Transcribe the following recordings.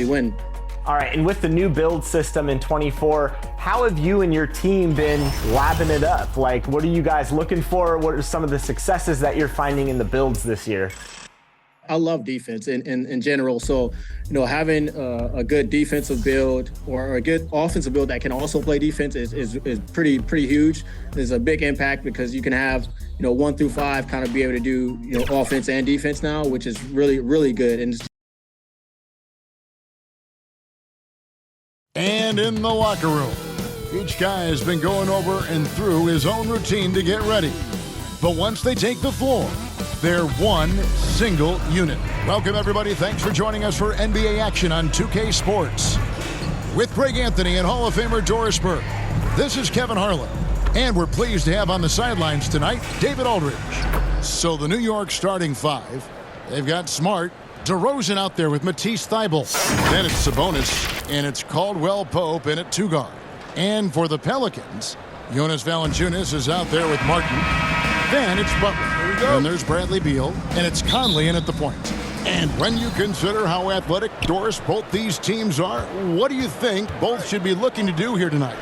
win. All right, and with the new build system in 24, how have you and your team been labbing it up? Like, what are you guys looking for? What are some of the successes that you're finding in the builds this year? I love defense in general. So, having a good defensive build or a good offensive build that can also play defense is pretty huge. There's a big impact because you can have, 1 through 5 kind of be able to do, offense and defense now, which is really, really good. And in the locker room, each guy has been going over and through his own routine to get ready. But once they take the floor, they're one single unit. Welcome, everybody. Thanks for joining us for NBA action on 2K Sports. With Greg Anthony and Hall of Famer Doris Burke, this is Kevin Harlan. And we're pleased to have on the sidelines tonight, David Aldridge. So the New York starting 5, they've got Smart, DeRozan out there with Matisse Thybulle. Then it's Sabonis, and it's Caldwell Pope in at 2 guard. And for the Pelicans, Jonas Valanciunas is out there with Martin. Then it's Butler. And there's Bradley Beal, and it's Conley in at the point. And when you consider how athletic, Doris, both these teams are, what do you think both should be looking to do here tonight?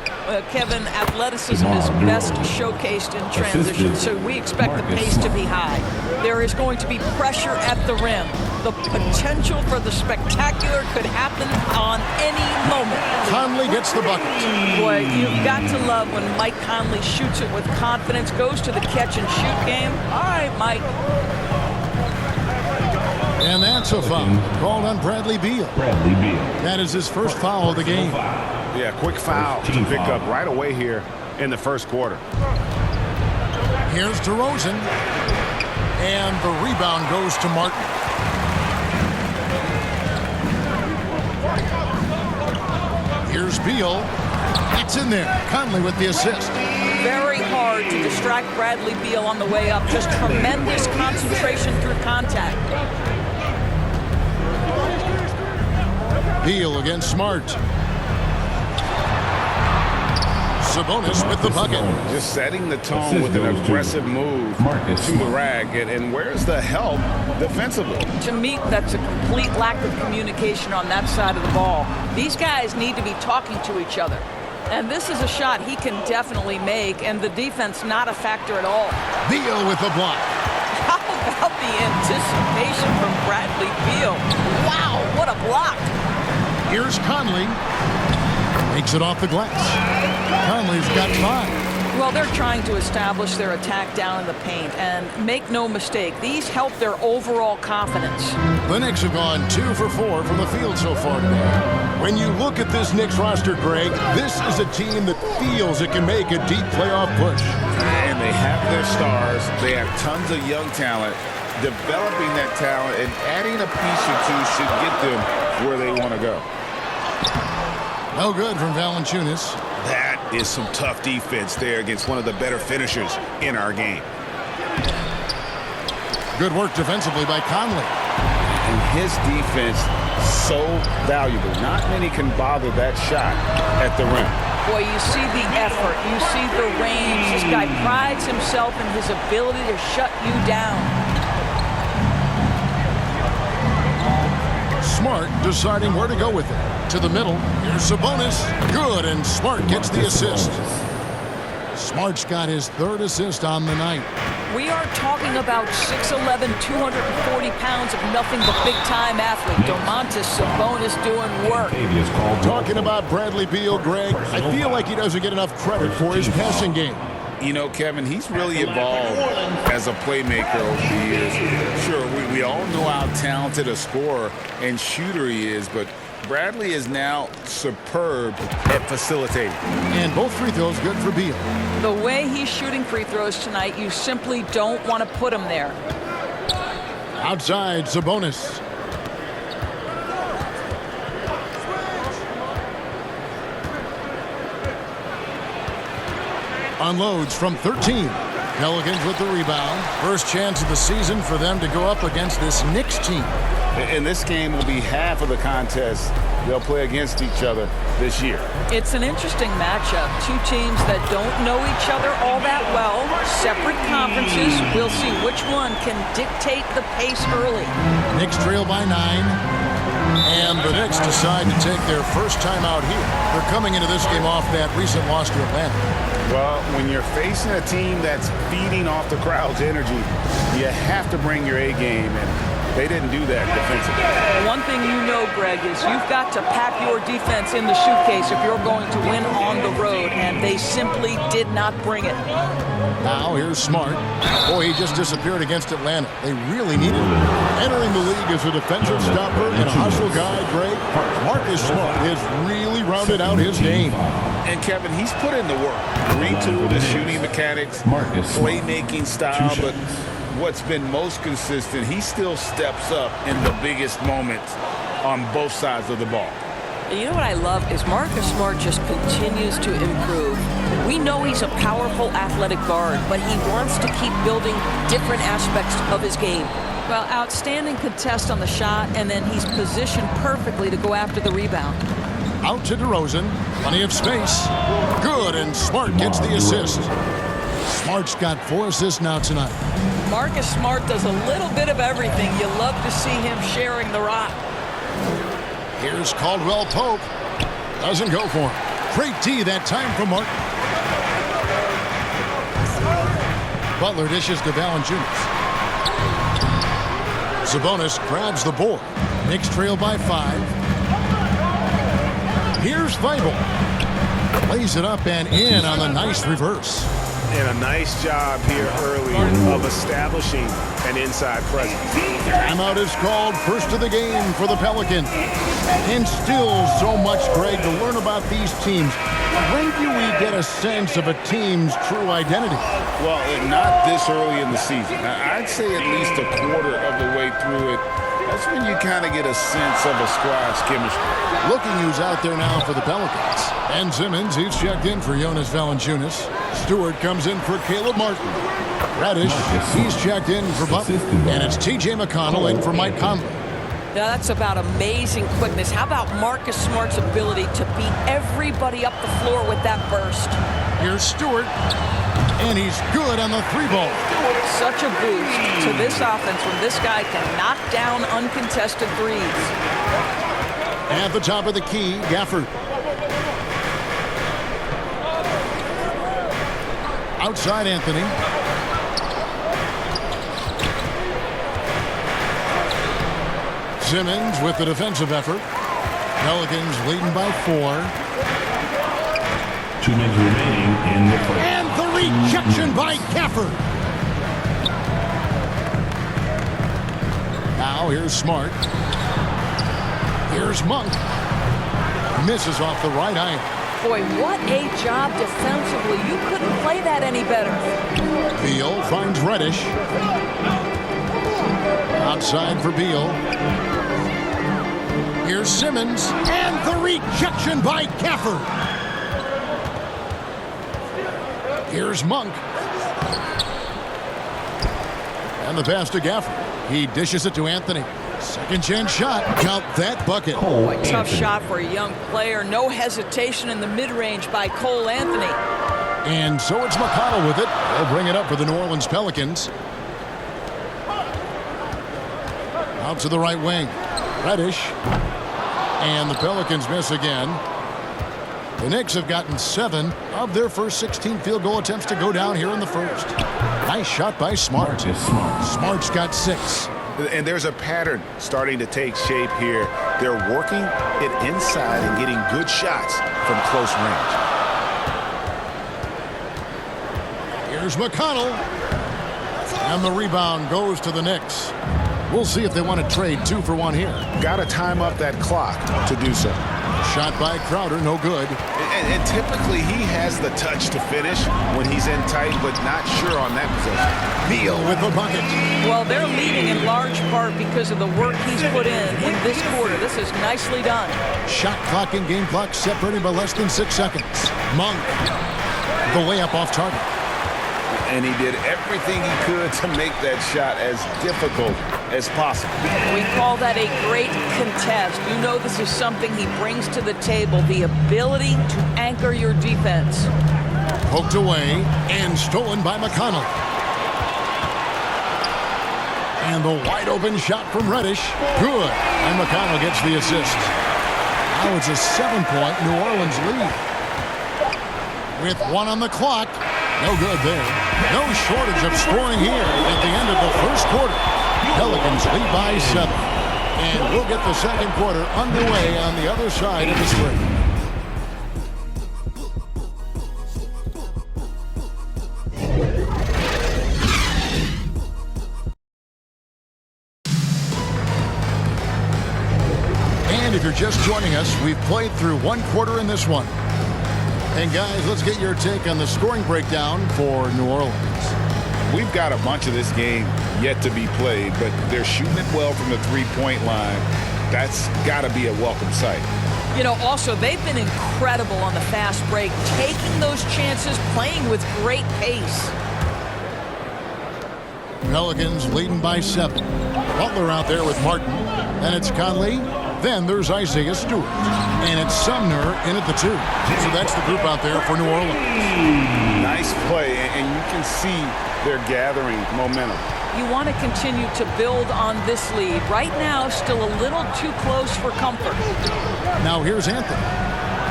Kevin, athleticism is best showcased in transition, so we expect the pace to be high. There is going to be pressure at the rim. The potential for the spectacular could happen on any moment. Conley gets the bucket. Boy, you've got to love when Mike Conley shoots it with confidence, goes to the catch-and-shoot game. All right, Mike. And that's a foul called on Bradley Beal. That is his first foul of the game. Yeah, quick foul to pick up right away here in the first quarter. Here's DeRozan. And the rebound goes to Martin. Here's Beal. It's in there. Conley with the assist. Very hard to distract Bradley Beal on the way up. Just tremendous concentration through contact. Beal against Smart. Sabonis with the bucket. Just setting the tone with an aggressive move to the rag. And where's the help defensively? To me, that's a complete lack of communication on that side of the ball. These guys need to be talking to each other. And this is a shot he can definitely make, and the defense not a factor at all. Beal with the block. How about the anticipation from Bradley Beal? Wow, what a block. Here's Conley. Makes it off the glass. Conley's got 5. Well, they're trying to establish their attack down in the paint, and make no mistake, these help their overall confidence. The Knicks have gone 2 for 4 from the field so far today. When you look at this Knicks roster, Greg, this is a team that feels it can make a deep playoff push. And they have their stars. They have tons of young talent. Developing that talent and adding a piece or two should get them where they want to go. No good from Valanciunas. That is some tough defense there against one of the better finishers in our game. Good work defensively by Conley. And his defense so valuable. Not many can bother that shot at the rim. Boy, you see the effort. You see the range. This guy prides himself in his ability to shut you down. Smart deciding where to go with it. To the middle. Here's Sabonis. Good, and Smart gets the assist. Smart's got his 3rd assist on the night. We are talking about 6'11", 240 pounds of nothing but big-time athlete. Domantas Sabonis doing work. Talking about Bradley Beal, Greg, I feel like he doesn't get enough credit for his passing game. You know, Kevin, he's really evolved as a playmaker over the years. Sure, we all know how talented a scorer and shooter he is, but Bradley is now superb at facilitating. And both free throws good for Beal. The way he's shooting free throws tonight, you simply don't want to put him there. Outside, Sabonis. Unloads from 13. Pelicans with the rebound. First chance of the season for them to go up against this Knicks team. And this game will be half of the contest they'll play against each other this year. It's an interesting matchup. Two teams that don't know each other all that well. Separate conferences. We'll see which one can dictate the pace early. Knicks trail by 9. And the Knicks decide to take their first time out here. They're coming into this game off that recent loss to Atlanta. Well, when you're facing a team that's feeding off the crowd's energy, you have to bring your A game, and they didn't do that defensively. One thing you know, Greg, is you've got to pack your defense in the suitcase if you're going to win on the road, and they simply did not bring it. Now here's Smart. Boy, he just disappeared against Atlanta. They really needed him. Entering the league as a defensive stopper and a hustle guy, Greg, Marcus Smart has really rounded out his game. And Kevin, he's put in the work. Retooled his shooting mechanics, playmaking style, but what's been most consistent, he still steps up in the biggest moments on both sides of the ball. You know what I love is Marcus Smart just continues to improve. We know he's a powerful athletic guard, but he wants to keep building different aspects of his game. Well, outstanding contest on the shot, and then he's positioned perfectly to go after the rebound. Out to DeRozan. Plenty of space. Good, and Smart gets the assist. Smart's got 4 assists now tonight. Marcus Smart does a little bit of everything. You love to see him sharing the rock. Here's Caldwell Pope. Doesn't go for him. Great D that time from Martin. Butler dishes to Valanciunas. Sabonis grabs the board. Knicks trail by 5. Here's Weibel. Lays it up and in on the nice reverse. And a nice job here early of establishing an inside presence. Timeout is called, first of the game for the Pelicans. And still so much, Greg, to learn about these teams. When do we get a sense of a team's true identity? Well, not this early in the season. I'd say at least a quarter of the way through it. That's when you kind of get a sense of a squad's chemistry. Looking who's out there now for the Pelicans. Ben Simmons, he's checked in for Jonas Valanciunas. Stewart comes in for Caleb Martin. Reddish, he's checked in for Butler. And it's T.J. McConnell in for Mike Conley. Now that's about amazing quickness. How about Marcus Smart's ability to beat everybody up the floor with that burst? Here's Stewart. And he's good on the 3-ball. Such a boost to this offense when this guy can knock down uncontested threes. At the top of the key, Gafford. Outside Anthony. Simmons with the defensive effort. Pelicans leading by 4. 2 minutes remaining in the first. And the rejection by Gafford. Now here's Smart. Here's Monk. Misses off the right iron. Boy, what a job defensively. You couldn't play that any better. Beal finds Reddish. Outside for Beal. Here's Simmons. And the rejection by Gafford. Here's Monk. And the pass to Gafford. He dishes it to Anthony. Second chance shot. Count that bucket. Boy, tough shot for a young player. No hesitation in the mid-range by Cole Anthony. And so it's McConnell with it. They'll bring it up for the New Orleans Pelicans. Out to the right wing. Reddish. And the Pelicans miss again. The Knicks have gotten 7 of their first 16 field goal attempts to go down here in the first. Nice shot by Smart. Smart's got 6. And there's a pattern starting to take shape here. They're working it inside and getting good shots from close range. Here's McConnell. And the rebound goes to the Knicks. We'll see if they want to trade 2 for 1 here. Got to time up that clock to do so. Shot by Crowder, no good. And typically he has the touch to finish when he's in tight, but not sure on that possession. Beal with the bucket. Well, they're leading in large part because of the work he's put in this quarter. This is nicely done. Shot clock and game clock separated by less than 6 seconds. Monk, the layup off target. And he did everything he could to make that shot as difficult as possible. We call that a great contest. You know this is something he brings to the table, the ability to anchor your defense. Poked away and stolen by McConnell. And the wide open shot from Reddish. Good. And McConnell gets the assist. Now it's a 7-point New Orleans lead. With 1 on the clock. No good there. No shortage of scoring here at the end of the first quarter. Pelicans lead by 7. And we'll get the second quarter underway on the other side of the screen. And if you're just joining us, we've played through 1 quarter in this one. And guys, let's get your take on the scoring breakdown for New Orleans. We've got a bunch of this game yet to be played, but they're shooting it well from the three-point line. That's got to be a welcome sight. You know, also, they've been incredible on the fast break, taking those chances, playing with great pace. Pelicans leading by 7. Butler out there with Martin. Then it's Conley. Then there's Isaiah Stewart. And it's Sumner in at the 2. So that's the group out there for New Orleans. Nice play, and you can see they're gathering momentum. You want to continue to build on this lead. Right now, still a little too close for comfort. Now here's Anthony.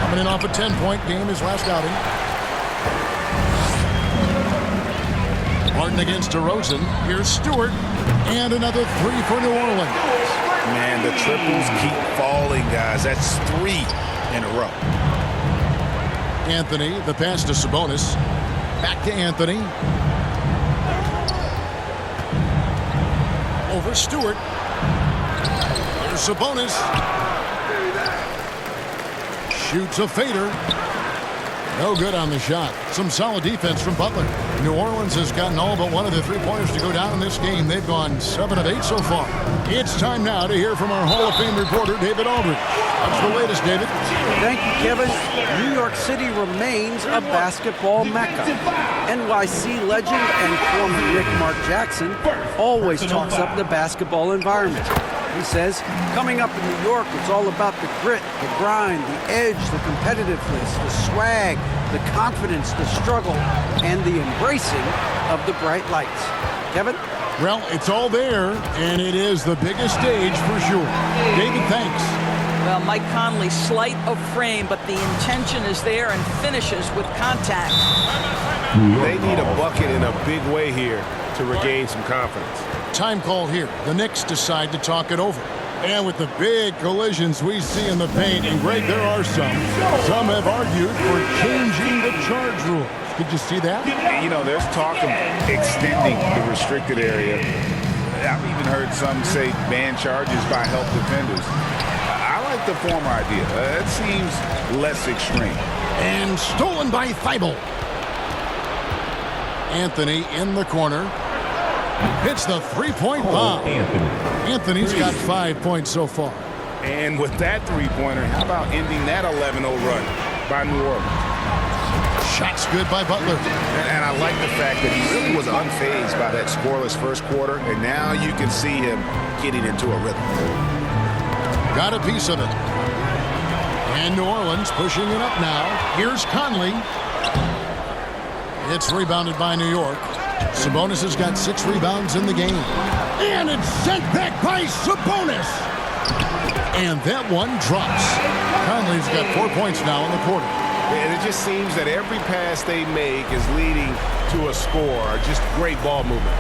Coming in off a 10-point game his last outing. Martin against DeRozan. Here's Stewart. And another 3 for New Orleans. Man, the triples keep falling, guys. That's 3 in a row. Anthony, the pass to Sabonis. Back to Anthony. Over Stewart. Here's Sabonis. Shoots a fader. No good on the shot. Some solid defense from Butler. New Orleans has gotten all but one of the 3-pointers to go down in this game. They've gone 7 of 8 so far. It's time now to hear from our Hall of Fame reporter, David Aldridge. What's the latest, David? Thank you, Kevin. New York City remains a basketball mecca. NYC legend and former Knick Mark Jackson always talks up the basketball environment. He says, coming up in New York, it's all about the grit, the grind, the edge, the competitiveness, the swag, the confidence, the struggle, and the embracing of the bright lights. Kevin? Well, it's all there, and it is the biggest stage for sure. David, thanks. Well, Mike Conley, slight of frame, but the intention is there and finishes with contact. They need a bucket in a big way here to regain some confidence. Time call here. The Knicks decide to talk it over. And with the big collisions we see in the paint, and Greg, there are some. Some have argued for changing the charge rules. Did you see that? You know, there's talk of extending the restricted area. I've even heard some say ban charges by help defenders. I like the former idea. It seems less extreme. And stolen by Thibault. Anthony in the corner. Hits the 3-point bomb. Anthony's got 5 points so far. And with that 3-pointer, how about ending that 11-0 run by New Orleans? Shots good by Butler. And I like the fact that he really was unfazed by that scoreless first quarter, and now you can see him getting into a rhythm. Got a piece of it. And New Orleans pushing it up now. Here's Conley. It's rebounded by New York. Sabonis has got 6 rebounds in the game. And it's sent back by Sabonis. And that one drops. Conley's got 4 points now in the quarter. And it just seems that every pass they make is leading to a score. Just great ball movement.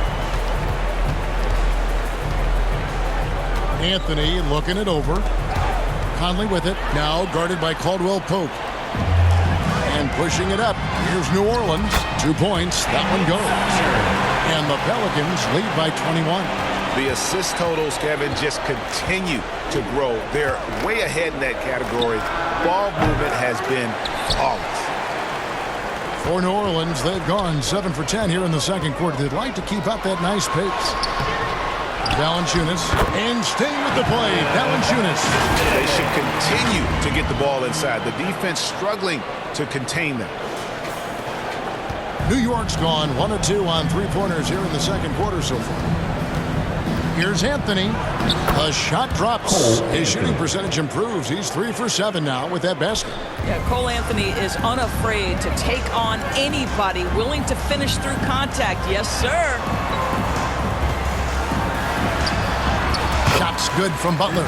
Anthony looking it over. Conley with it. Now guarded by Caldwell Pope. And pushing it up. Here's New Orleans. 2 points. That one goes. And the Pelicans lead by 21. The assist totals, Kevin, just continue to grow. They're way ahead in that category. Ball movement has been flawless. For New Orleans, they've gone 7 for 10 here in the second quarter. They'd like to keep up that nice pace. Valanciunas, and staying with the play, Valanciunas. They should continue to get the ball inside. The defense struggling to contain them. New York's gone 1 of 2 on 3-pointers here in the second quarter so far. Here's Anthony. The shot drops. His shooting percentage improves. He's 3 for 7 now with that basket. Yeah, Cole Anthony is unafraid to take on anybody, willing to finish through contact. Yes, sir. Shots good from Butler.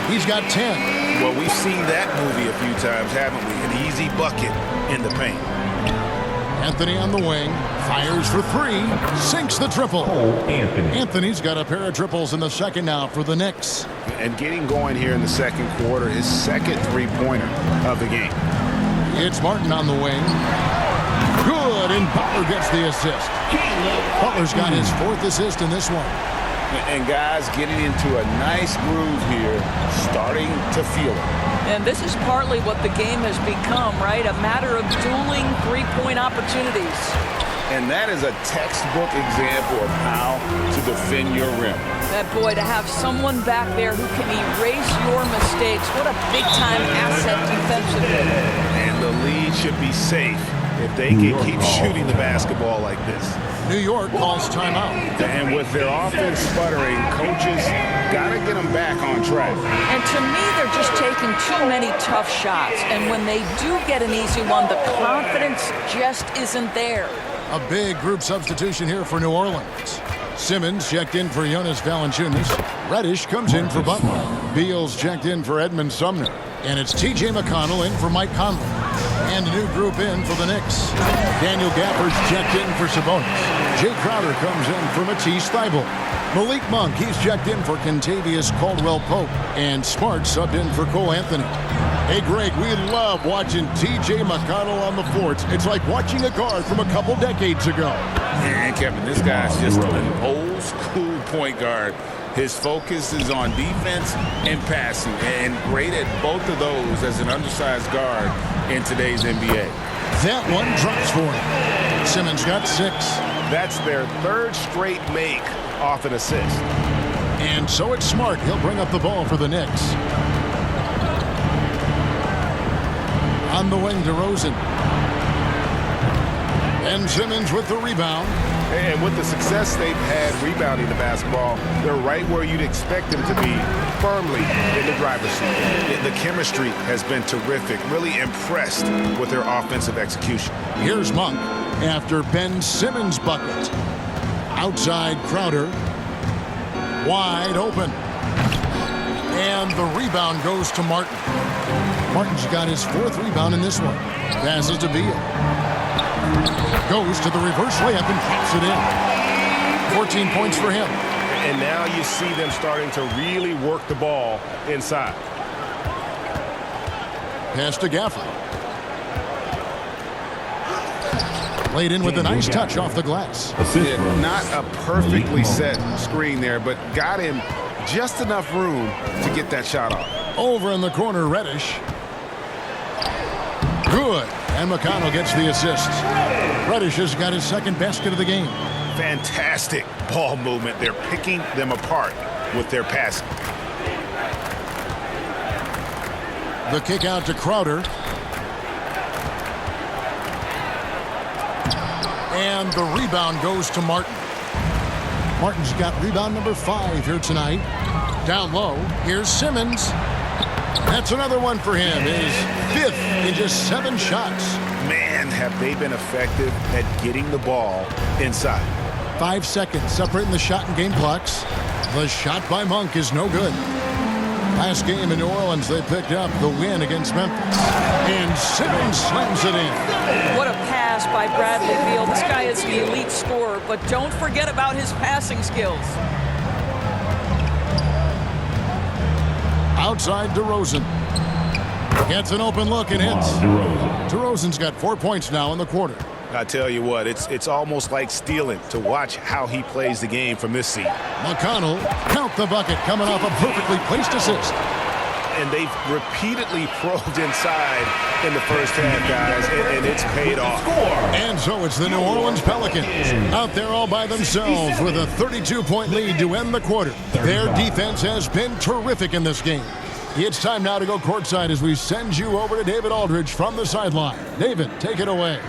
He's got 10. Well, we've seen that movie a few times, haven't we? An easy bucket in the paint. Anthony on the wing, fires for 3, sinks the triple. Anthony's got a pair of triples in the second now for the Knicks. And getting going here in the second quarter, his second three-pointer of the game. It's Martin on the wing. Good, and Butler gets the assist. Butler's got his 4th assist in this one. And guys getting into a nice groove here, starting to feel it. And this is partly what the game has become, right? A matter of dueling three-point opportunities. And that is a textbook example of how to defend your rim. That boy, to have someone back there who can erase your mistakes, what a big-time asset defensively. And the lead should be safe if they can keep shooting the basketball like this. New York calls timeout. And with their offense sputtering, coaches got to get them back on track. And to me, they're just taking too many tough shots. And when they do get an easy one, the confidence just isn't there. A big group substitution here for New Orleans. Simmons checked in for Jonas Valanciunas. Reddish comes in for Butler. Beals checked in for Edmund Sumner. And it's T.J. McConnell in for Mike Conley. And a new group in for the Knicks. Daniel Gafford's checked in for Sabonis. Jay Crowder comes in for Matisse Thybulle. Malik Monk, he's checked in for Kentavious Caldwell-Pope. And Smart subbed in for Cole Anthony. Hey, Greg, we love watching T.J. McConnell on the floor. It's like watching a guard from a couple decades ago. And Kevin, this guy's just an old school point guard. His focus is on defense and passing, and great at both of those as an undersized guard in today's NBA. That one drops for him. Simmons got 6. That's their 3rd straight make off an assist. And so it's Smart. He'll bring up the ball for the Knicks. On the wing, DeRozan. And Simmons with the rebound. And with the success they've had rebounding the basketball, they're right where you'd expect them to be, firmly in the driver's seat. The chemistry has been terrific. Really impressed with their offensive execution. Here's Monk after Ben Simmons' bucket. Outside Crowder. Wide open. And the rebound goes to Martin. Martin's got his 4th rebound in this one. Passes to Beal. Goes to the reverse layup and pops it in. 14 points for him. And now you see them starting to really work the ball inside. Pass to Gafford. Played in with a nice touch off the glass. Yeah, not a perfectly set screen there, but got him just enough room to get that shot off. Over in the corner, Reddish. Good. And McConnell gets the assist. Reddish has got his 2nd basket of the game. Fantastic ball movement. They're picking them apart with their passing. The kick out to Crowder. And the rebound goes to Martin. Martin's got rebound number 5 here tonight. Down low, here's Simmons. That's another one for him. His 5th in just 7 shots. Man, have they been effective at getting the ball inside. 5 seconds separating the shot and game clocks. The shot by Monk is no good. Last game in New Orleans, they picked up the win against Memphis. And Simmons slams it in. What a pass by Bradley Beal. This guy is the elite scorer, but don't forget about his passing skills. Outside DeRozan. Gets an open look and hits. DeRozan's got 4 points now in the quarter. I tell you what, it's almost like stealing to watch how he plays the game from this seat. McConnell, count the bucket, coming off a perfectly placed assist. And they've repeatedly probed inside in the first half, guys, and it's paid off. And so it's the New Orleans Pelicans out there all by themselves with a 32-point lead to end the quarter. Their defense has been terrific in this game. It's time now to go courtside as we send you over to David Aldridge from the sideline. David, take it away.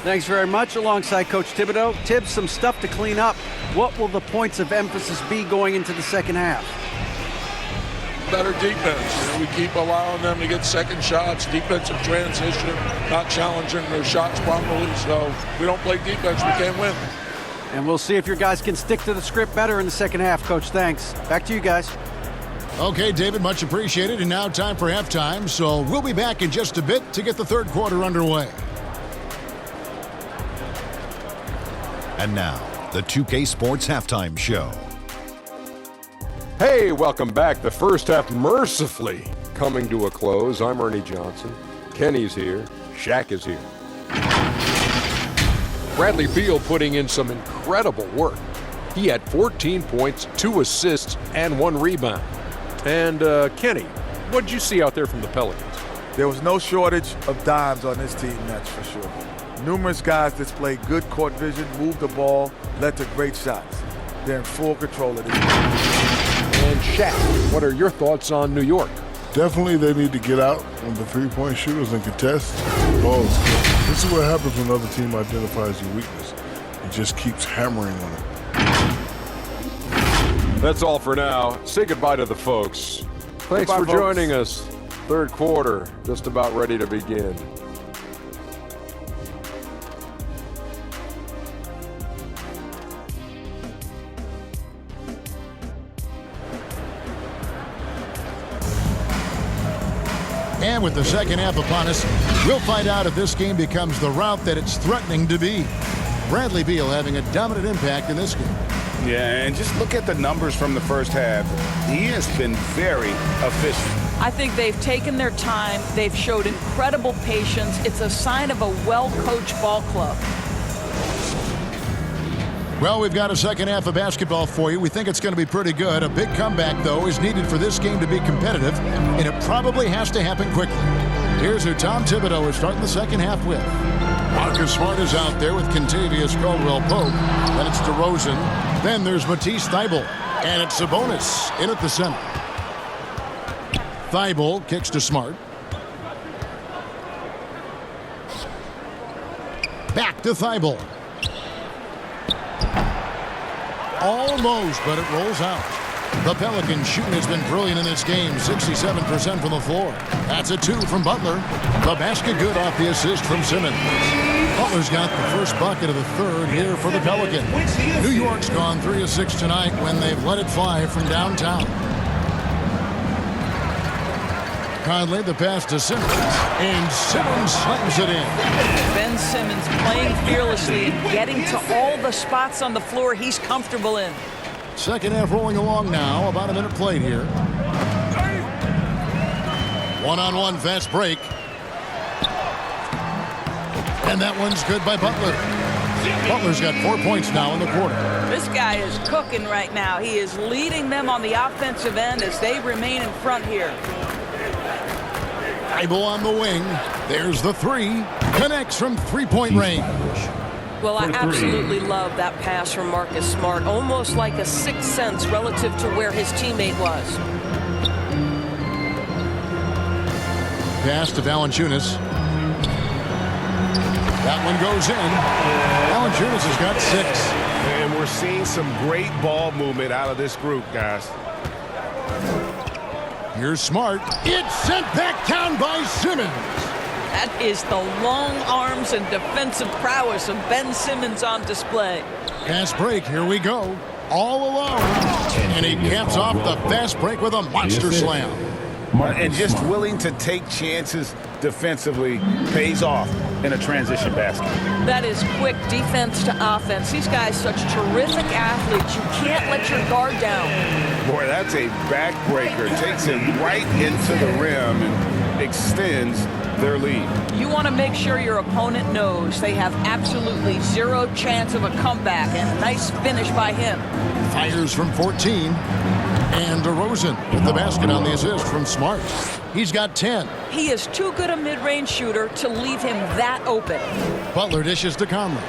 Thanks very much. Alongside Coach Thibodeau. Tibbs, some stuff to clean up. What will the points of emphasis be going into the second half? Better defense. We keep allowing them to get second shots, defensive transition, not challenging their shots properly. So if we don't play defense, we can't win. And we'll see if your guys can stick to the script better in the second half, Coach. Thanks. Back to you guys. Okay, David, much appreciated. And now time for halftime. So we'll be back in just a bit to get the third quarter underway. And now, the 2K Sports Halftime Show. Hey, welcome back. The first half mercifully coming to a close. I'm Ernie Johnson. Kenny's here. Shaq is here. Bradley Beal putting in some incredible work. He had 14 points, 2 assists, and 1 rebound. And Kenny, what did you see out there from the Pelicans? There was no shortage of dimes on this team, that's for sure. Numerous guys displayed good court vision, moved the ball, led to great shots. They're in full control of this game. And Shaq, what are your thoughts on New York? Definitely they need to get out on the three-point shooters and contest. Ball is good. This is what happens when another team identifies your weakness. It just keeps hammering on it. That's all for now. Say goodbye to the folks. Thanks for joining us. Third quarter, just about ready to begin. And with the second half upon us, we'll find out if this game becomes the route that it's threatening to be. Bradley Beal having a dominant impact in this game. Yeah, and just look at the numbers from the first half. He has been very efficient. I think they've taken their time. They've showed incredible patience. It's a sign of a well-coached ball club. Well, we've got a second half of basketball for you. We think it's going to be pretty good. A big comeback, though, is needed for this game to be competitive, and it probably has to happen quickly. Here's who Tom Thibodeau is starting the second half with. Marcus Smart is out there with Kentavious Caldwell-Pope. Then it's DeRozan. Then there's Matisse Thybulle. And it's Sabonis in at the center. Thybulle kicks to Smart. Back to Thybulle. Almost, but it rolls out. The Pelicans shooting has been brilliant in this game, 67% from the floor. That's a 2 from Butler. The basket good off the assist from Simmons. Butler's got the first bucket of the third here for the Pelicans. New York's gone 3 of 6 tonight when they've let it fly from downtown. Conley, the pass to Simmons, and Simmons slams it in. Ben Simmons playing fearlessly and getting to all the spots on the floor he's comfortable in. Second half rolling along now, about a minute played here. One-on-one fast break. And that one's good by Butler. Butler's got 4 points now in the quarter. This guy is cooking right now. He is leading them on the offensive end as they remain in front here. Thybulle on the wing. There's the 3. Connects from three-point range. Well, I absolutely love that pass from Marcus Smart. Almost like a sixth sense relative to where his teammate was. Pass to Valanciunas. That one goes in. Valanciunas has got 6. And we're seeing some great ball movement out of this group, guys. Here's Smart. It's sent back down by Simmons. That is the long arms and defensive prowess of Ben Simmons on display. Fast break, here we go. All alone. And he caps off the fast break with a monster slam. And just willing to take chances defensively pays off in a transition basket. That is quick defense to offense. These guys such terrific athletes. You can't let your guard down. Boy, that's a backbreaker. Takes him right into the rim and extends their lead. You want to make sure your opponent knows they have absolutely zero chance of a comeback, and a nice finish by him. Fires from 14. And DeRozan with the basket on the assist from Smart. He's got 10. He is too good a mid-range shooter to leave him that open. Butler dishes to Conley.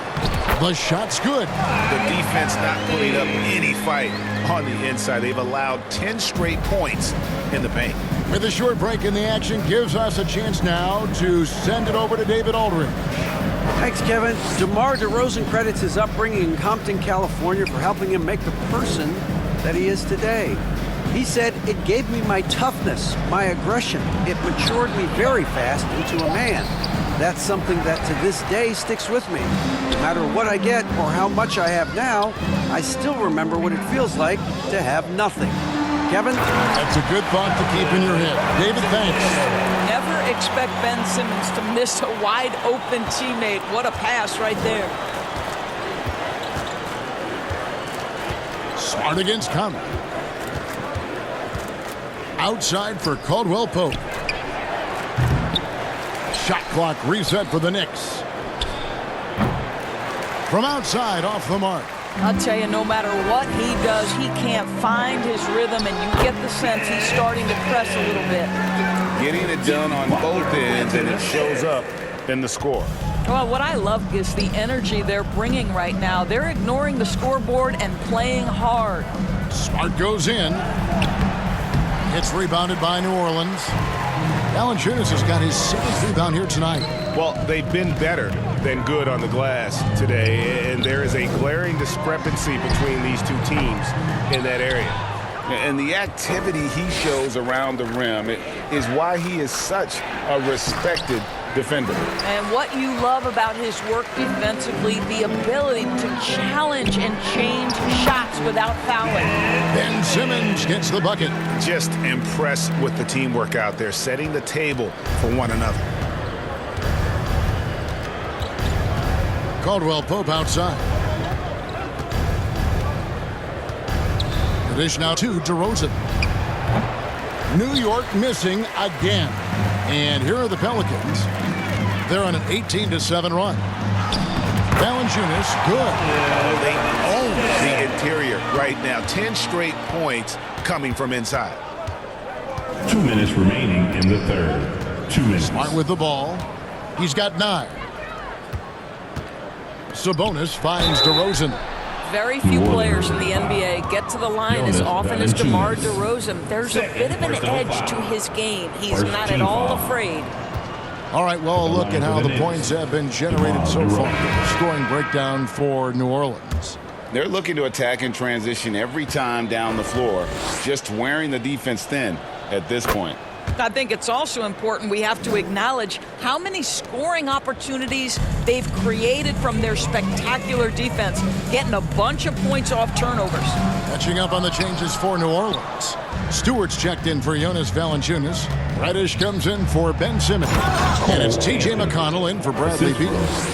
The shot's good. The defense not putting up any fight on the inside. They've allowed 10 straight points in the paint. With a short break in the action, gives us a chance now to send it over to David Aldridge. Thanks, Kevin. DeMar DeRozan credits his upbringing in Compton, California for helping him make the person that he is today. He said, "It gave me my toughness, my aggression. It matured me very fast into a man." That's something that to this day sticks with me. No matter what I get or how much I have now, I still remember what it feels like to have nothing. Kevin? That's a good thought to keep in your head. David, thanks. Never expect Ben Simmons to miss a wide open teammate. What a pass right there. Smart against Conley. Outside for Caldwell Pope. Shot clock reset for the Knicks. From outside, off the mark. I'll tell you, no matter what he does, he can't find his rhythm, and you get the sense he's starting to press a little bit. Getting it done on both ends, and it shows up in the score. Well, what I love is the energy they're bringing right now. They're ignoring the scoreboard and playing hard. Smart goes in. It's rebounded by New Orleans. Valanciunas has got his 7th rebound here tonight. Well, they've been better than good on the glass today, and there is a glaring discrepancy between these two teams in that area. And the activity he shows around the rim is why he is such a respected defender. And what you love about his work defensively, the ability to challenge and change shots without fouling. Ben Simmons gets the bucket. Just impressed with the teamwork out there, setting the table for one another. Caldwell Pope outside. The dish now to DeRozan. New York missing again. And here are the Pelicans. They're on an 18-7 run. Valanciunas, good. They own the interior right now. 10 straight points coming from inside. 2 minutes remaining in the third. 2 minutes. Smart with the ball. He's got 9. Sabonis finds DeRozan. Very few players in the NBA get to the line as often as DeMar DeRozan. There's a bit of an edge to his game. He's not at all afraid. All right, well, a look at how the points have been generated so far. Scoring breakdown for New Orleans. They're looking to attack in transition every time down the floor, just wearing the defense thin at this point. I think it's also important we have to acknowledge how many scoring opportunities they've created from their spectacular defense, getting a bunch of points off turnovers. Catching up on the changes for New Orleans. Stewart's checked in for Jonas Valanciunas. Reddish comes in for Ben Simmons. And it's T.J. McConnell in for Bradley Beal.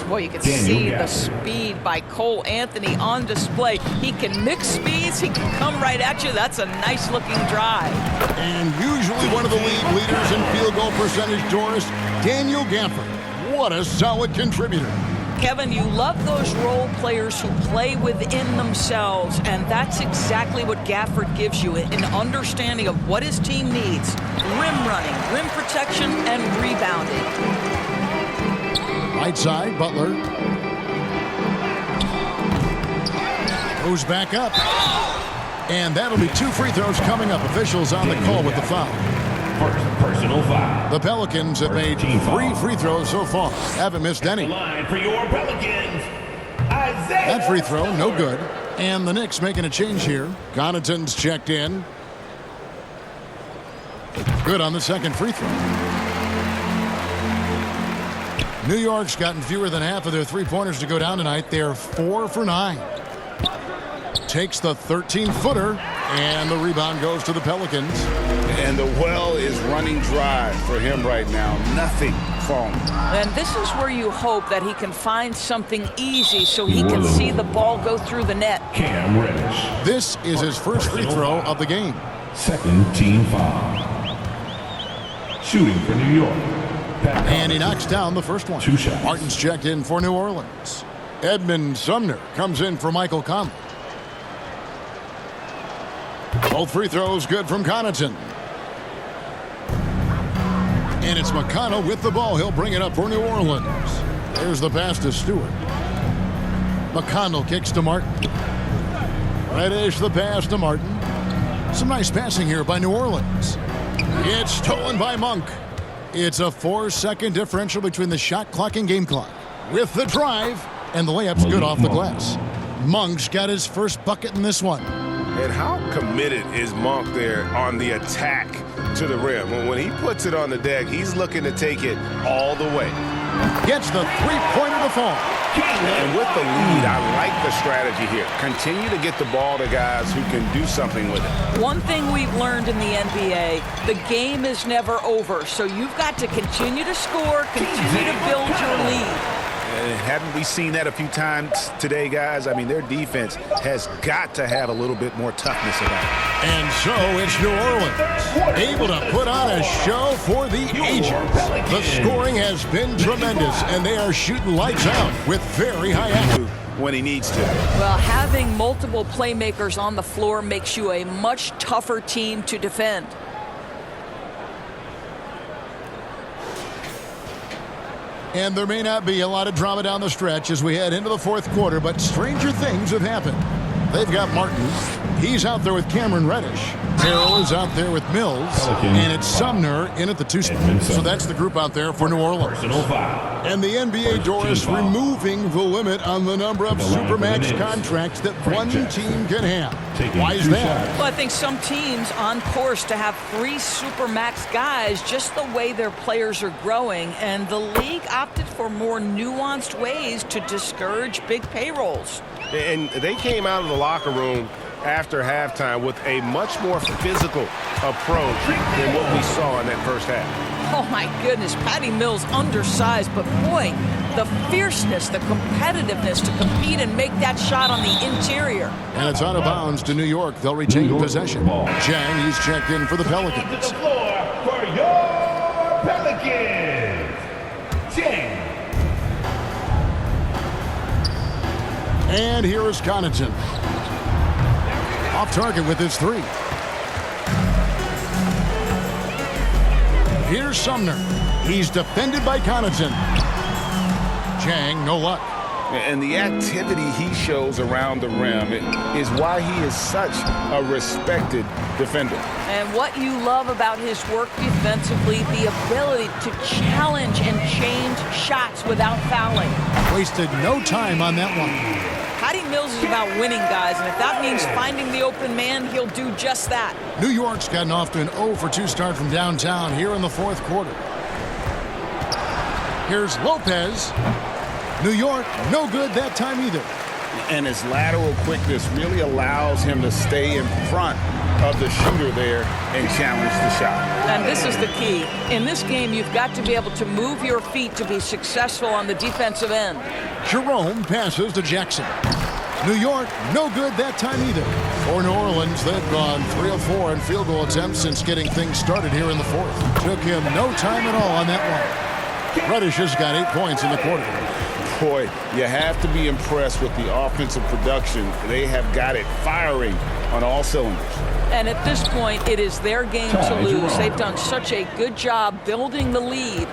Well, you can see the speed by Cole Anthony on display. He can mix speeds. He can come right at you. That's a nice-looking drive. And usually one of the league leaders in field goal percentage, Doris, Daniel Gafford. What a solid contributor. Kevin, you love those role players who play within themselves, and that's exactly what Gafford gives you, an understanding of what his team needs. Rim running, rim protection, and rebounding. Right side, Butler. Goes back up. And that'll be 2 free throws coming up. Officials on the call with the foul. First personal foul. The Pelicans have made 3 free throws so far. Haven't missed any. Line for your Pelicans. That free throw, no good. And the Knicks making a change here. Connaughton's checked in. Good on the second free throw. New York's gotten fewer than half of their three-pointers to go down tonight. They're 4 for 9. Takes the 13-footer, and the rebound goes to the Pelicans. And the well is running dry for him right now. Nothing falling. And this is where you hope that he can find something easy so he can see the ball go through the net. Cam Reddish. This is his first free throw of the game. Second team foul. Shooting for New York. And he knocks down the first one. 2 shots. Martin's checked in for New Orleans. Edmund Sumner comes in for Michael Conley. Both free throws good from Connaughton. And it's McConnell with the ball. He'll bring it up for New Orleans. There's the pass to Stewart. McConnell kicks to Martin. Reddish the pass to Martin. Some nice passing here by New Orleans. It's stolen by Monk. It's a 4-second differential between the shot clock and game clock. With the drive, and the layup's good off the glass. Monk's got his first bucket in this one. And how committed is Monk there on the attack to the rim? When he puts it on the deck, he's looking to take it all the way. gets the three-pointer to fall. And with the lead, I like the strategy here. Continue to get the ball to guys who can do something with it. One thing we've learned in the NBA, the game is never over. So you've got to continue to score, continue to build your lead. Haven't we seen that a few times today, guys? I mean, their defense has got to have a little bit more toughness about it. And so it's New Orleans, able to put on a show for the ages. The scoring has been tremendous, and they are shooting lights out with very high accuracy. When he needs to. Well, having multiple playmakers on the floor makes you a much tougher team to defend. And there may not be a lot of drama down the stretch as we head into the fourth quarter, but stranger things have happened. They've got Martin. He's out there with Cameron Reddish. Harrell is out there with Mills. And it's Sumner in at the 2 spot. So that's the group out there for New Orleans. And the NBA, Doris, removing the limit on the number of Supermax contracts that one team can have. Why is that? Well, I think some teams on course to have 3 Supermax guys, just the way their players are growing. And the league opted for more nuanced ways to discourage big payrolls. And they came out of the locker room after halftime with a much more physical approach than what we saw in that first half. Oh, my goodness. Patty Mills undersized, but boy, the fierceness, the competitiveness to compete and make that shot on the interior. And it's out of bounds to New York. They'll retain possession. Chang, he's checked in for the Pelicans. The floor for your Pelicans, Chang. And here is Connaughton. Off target with his 3. Here's Sumner. He's defended by Connaughton. Chang, no luck. And the activity he shows around the rim is why he is such a respected defender. And what you love about his work defensively, the ability to challenge and change shots without fouling. Wasted no time on that one. Patty Mills is about winning, guys, and if that means finding the open man, he'll do just that. New York's gotten off to an 0-for-2 start from downtown here in the fourth quarter. Here's Lopez. New York, no good that time either. And his lateral quickness really allows him to stay in front of the shooter there and challenge the shot. And this is the key. In this game, you've got to be able to move your feet to be successful on the defensive end. Jerome passes to Jackson. New York, no good that time either. For New Orleans, they've gone 3 of 4 in field goal attempts since getting things started here in the fourth. Took him no time at all on that one. Reddish has got 8 points in the quarter. Boy, you have to be impressed with the offensive production. They have got it firing on all cylinders. And at this point, it is their game to lose. They've done such a good job building the lead.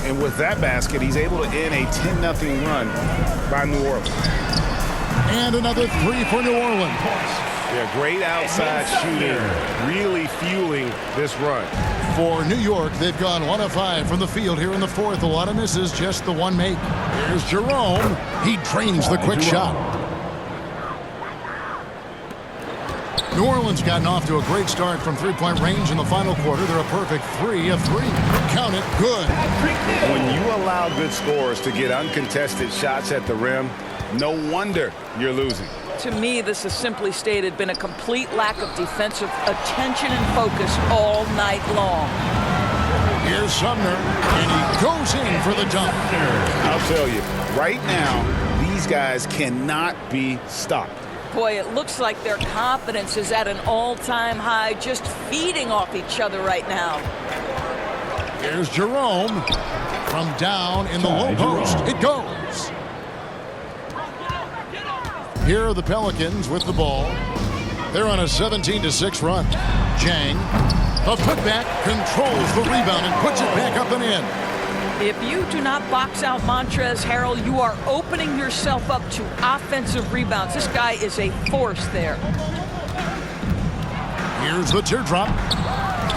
And with that basket, he's able to end a 10-0 run by New Orleans. And another 3 for New Orleans. Yeah, great outside shooting, really fueling this run. For New York, they've gone 1 of 5 from the field here in the fourth. A lot of misses, just the one make. Here's Jerome. He drains the quick shot. New Orleans gotten off to a great start from three-point range in the final quarter. They're a perfect 3 of 3. Count it, good. When you allow good scorers to get uncontested shots at the rim, no wonder you're losing. To me, this has simply stated been a complete lack of defensive attention and focus all night long. Here's Sumner, and he goes in for the dunk. I'll tell you, right now, these guys cannot be stopped. Boy, it looks like their confidence is at an all-time high, just feeding off each other right now. Here's Jerome. From down in the low post, it goes. Here are the Pelicans with the ball. They're on a 17-6 run. Chang, a putback, controls the rebound and puts it back up and in. If you do not box out Montrezl Harrell, you are opening yourself up to offensive rebounds. This guy is a force there. Here's the teardrop.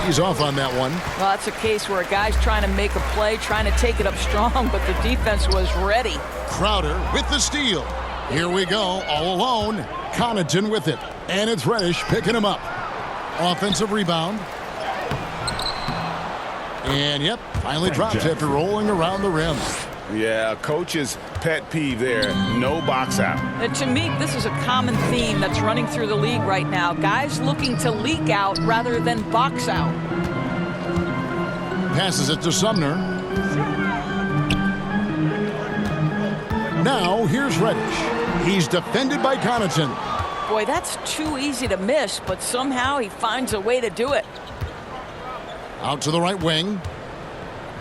He's off on that one. Well, that's a case where a guy's trying to make a play, trying to take it up strong, but the defense was ready. Crowder with the steal. Here we go, all alone. Connaughton with it. And it's Reddish picking him up. Offensive rebound. And, yep, finally drops after rolling around the rim. Yeah, a coach's pet peeve there, no box out. And to me, this is a common theme that's running through the league right now. Guys looking to leak out rather than box out. Passes it to Sumner. Now here's Reddish. He's defended by Connaughton. Boy, that's too easy to miss, but somehow he finds a way to do it. Out to the right wing.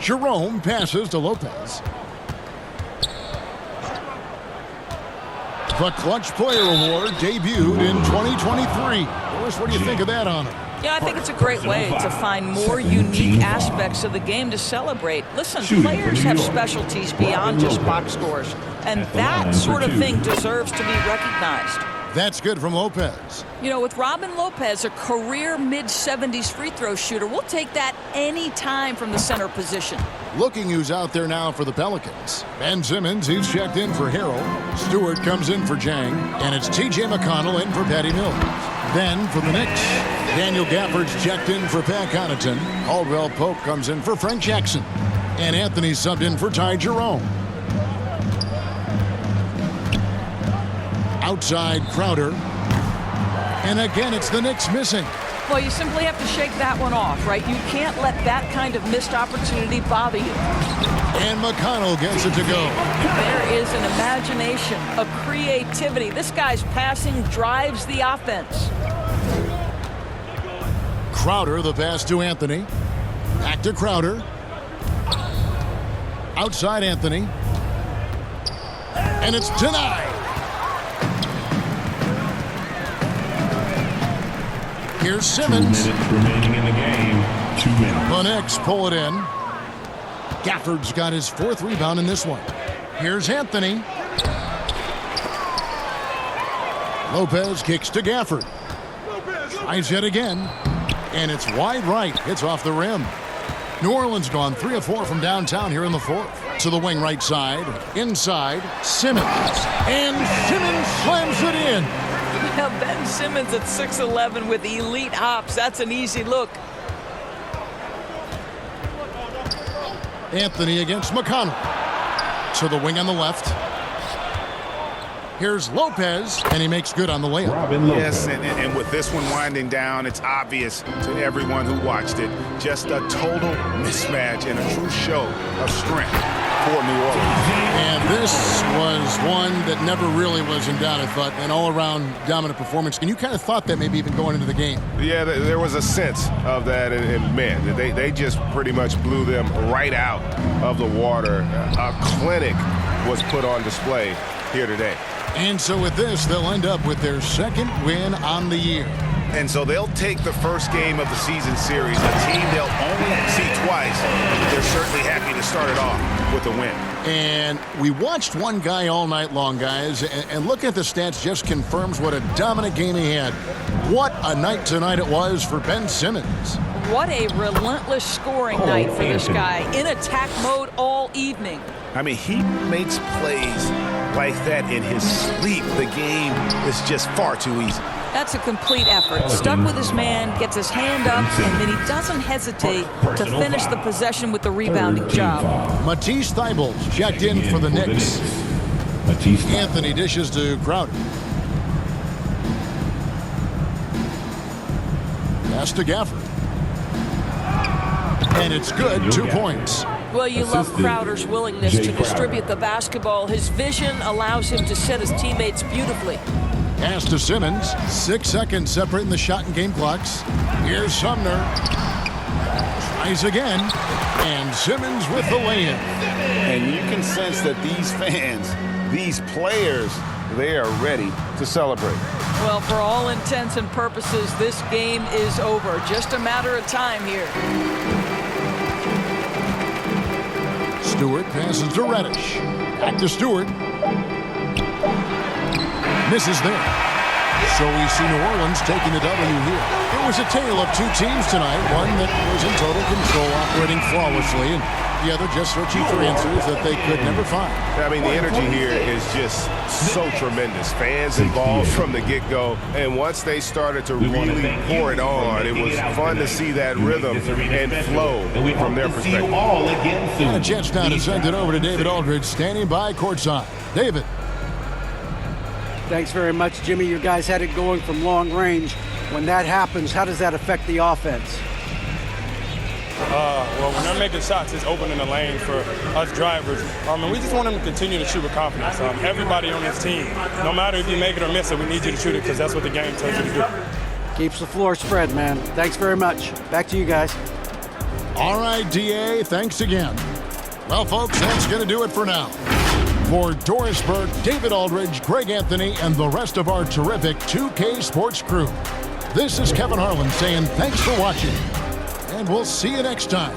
Jerome passes to Lopez. The Clutch Player Award debuted in 2023. Boris, what do you think of that honor? Yeah, I think it's a great way to find more unique aspects of the game to celebrate. Listen, players have specialties beyond just box scores, and that sort of thing deserves to be recognized. That's good from Lopez. You know, with Robin Lopez, a career mid-70s free throw shooter, we'll take that any time from the center position. Looking who's out there now for the Pelicans. Ben Simmons, he's checked in for Harrell. Stewart comes in for Jang, and it's T.J. McConnell in for Patty Mills. Then for the Knicks, Daniel Gafford's checked in for Pat Connaughton. Caldwell Pope comes in for Frank Jackson. And Anthony subbed in for Ty Jerome. Outside Crowder. And again, it's the Knicks missing. Well, you simply have to shake that one off, right? You can't let that kind of missed opportunity bother you. And McConnell gets it to go. There is an imagination, a creativity. This guy's passing drives the offense. Crowder, the pass to Anthony. Back to Crowder. Outside Anthony. And it's denied. Here's Simmons. 2 minutes remaining in the game. 2 minutes. The Knicks pull it in. Gafford's got his 4th rebound in this one. Here's Anthony. Lopez kicks to Gafford. Tries yet again. And it's wide right. It's off the rim. New Orleans gone 3 of 4 from downtown here in the 4th. To the wing right side. Inside. Simmons. And Simmons slams it in. Now Ben Simmons at 6'11" with elite hops. That's an easy look. Anthony against McConnell. To the wing on the left. Here's Lopez, and he makes good on the layup. Yes, and with this one winding down, it's obvious to everyone who watched it. Just a total mismatch and a true show of strength for New Orleans. And this was one that never really was in doubt, I thought, an all-around dominant performance. And you kind of thought that maybe even going into the game. Yeah, there was a sense of that, and man, they just pretty much blew them right out of the water. A clinic was put on display here today. And so with this, they'll end up with their 2nd win on the year. And so they'll take the first game of the season series, a team they'll only see twice. They're certainly happy to start it off with a win. And we watched one guy all night long, guys, and looking at the stats just confirms what a dominant game he had. What a night tonight it was for Ben Simmons. What a relentless scoring night for this guy. In attack mode all evening. I mean, he makes plays like that in his sleep. The game is just far too easy. That's a complete effort. Stuck with his man, gets his hand up, and then he doesn't hesitate to finish the possession with the rebounding job. Matisse Thybulle's checked in for the Knicks. Anthony dishes to Crowder. Pass to Gafford. And it's good, 2 points. Well, you love Crowder's willingness to distribute the basketball. His vision allows him to set his teammates beautifully. Pass to Simmons. 6 seconds separating the shot and game clocks. Here's Sumner. Tries again. And Simmons with the lay-in. And you can sense that these fans, these players, they are ready to celebrate. Well, for all intents and purposes, this game is over. Just a matter of time here. Stewart passes to Reddish. Back to Stewart. Misses there. So we see New Orleans taking the W here. It was a tale of 2 teams tonight. One that was in total control, operating flawlessly, and got together just searching for answers that they could never find. I mean, the energy here is just so tremendous. Fans involved from the get-go, and once they started to really pour it on, it was fun to see that rhythm and flow from their perspective. And a chance now to send it over to David Aldridge, standing by courtside. David. Thanks very much, Jimmy. You guys had it going from long range. When that happens, how does that affect the offense? Well, when they're making shots, it's opening the lane for us drivers. And we just want them to continue to shoot with confidence. Everybody on this team, no matter if you make it or miss it, we need you to shoot it because that's what the game tells you to do. Keeps the floor spread, man. Thanks very much. Back to you guys. All right, DA, thanks again. Well, folks, that's going to do it for now. For Doris Burke, David Aldridge, Greg Anthony, and the rest of our terrific 2K Sports crew, this is Kevin Harlan saying thanks for watching, and we'll see you next time.